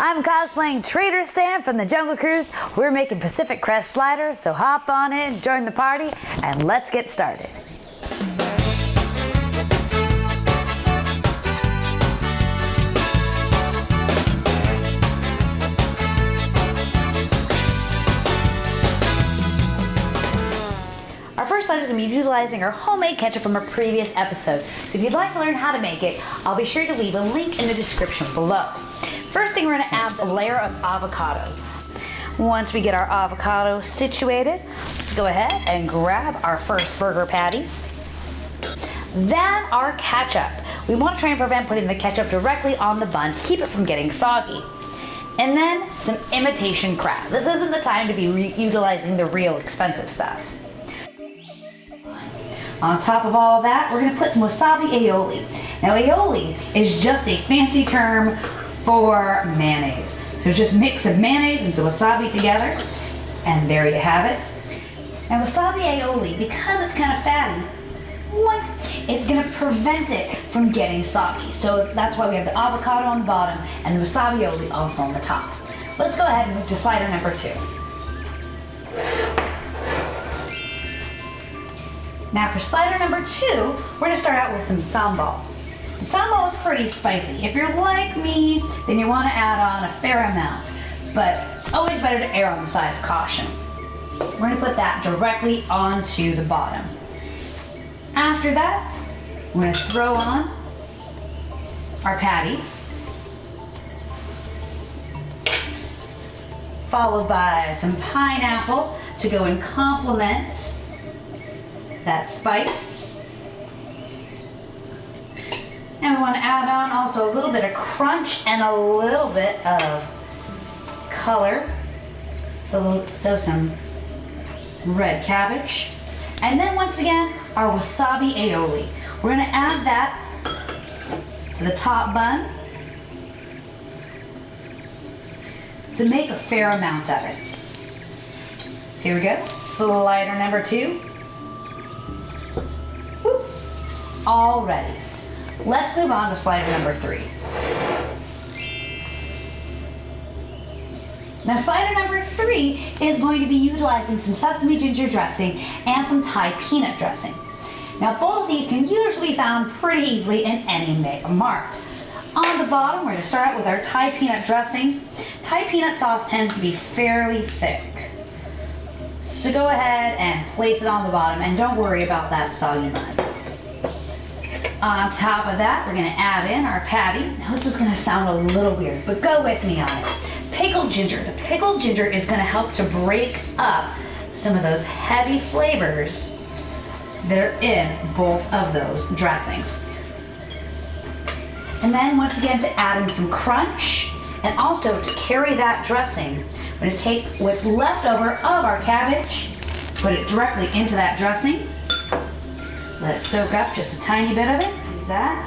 I'm cosplaying Trader Sam from the Jungle Cruise. We're making Pacific Crest sliders, so hop on in, join the party, and let's get started. Our first slider is going to be utilizing our homemade ketchup from a previous episode. So if you'd like to learn how to make it, I'll be sure to leave a link in the description below. First thing, we're going to add a layer of avocado. Once we get our avocado situated, let's go ahead and grab our first burger patty. Then our ketchup. We want to try and prevent putting the ketchup directly on the bun to keep it from getting soggy. And then some imitation crab. This isn't the time to be utilizing the real expensive stuff. On top of all of that, we're going to put some wasabi aioli. Now, aioli is just a fancy term for mayonnaise. So just mix some mayonnaise and some wasabi together, and there you have it. And wasabi aioli, because it's kind of fatty, it's going to prevent it from getting soggy. So that's why we have the avocado on the bottom and the wasabi aioli also on the top. Let's go ahead and move to slider number 2. Now for slider number 2, we're going to start out with some sambal. Sambal is pretty spicy. If you're like me, then you want to add on a fair amount, but it's always better to err on the side of caution. We're going to put that directly onto the bottom. After that, we're going to throw on our patty, followed by some pineapple to go and complement that spice. And we want to add on also a little bit of crunch and a little bit of color. So some red cabbage. And then once again, our wasabi aioli. We're going to add that to the top bun. So make a fair amount of it. So here we go. Slider number 2. All ready. Let's move on to slider number 3. Now slider number 3 is going to be utilizing some sesame ginger dressing and some Thai peanut dressing. Now both of these can usually be found pretty easily in any Mega Mart. On the bottom, we're going to start out with our Thai peanut dressing. Thai peanut sauce tends to be fairly thick. So go ahead and place it on the bottom and don't worry about that soggy bun. On top of that, we're going to add in our patty. Now this is going to sound a little weird, but go with me on it. Pickled ginger. The pickled ginger is going to help to break up some of those heavy flavors that are in both of those dressings. And then once again, to add in some crunch and also to carry that dressing, we're going to take what's left over of our cabbage, put it directly into that dressing. Let it soak up just a tiny bit of it. Use that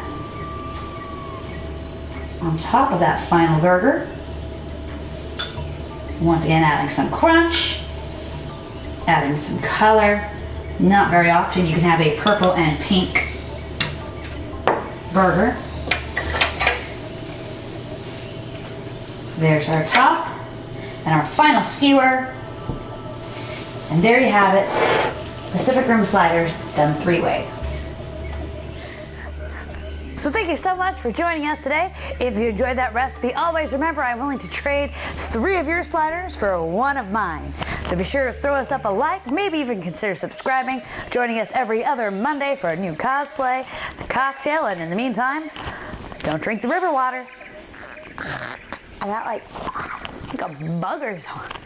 on top of that final burger. Once again, adding some crunch, adding some color. Not very often you can have a purple and pink burger. There's our top and our final skewer. And there you have it. Pacific Rim sliders done 3 ways. So thank you so much for joining us today. If you enjoyed that recipe, always remember I'm willing to trade 3 of your sliders for 1 of mine. So be sure to throw us up a like, maybe even consider subscribing, joining us every other Monday for a new cosplay, a cocktail, and in the meantime, don't drink the river water. I got like a bug or something.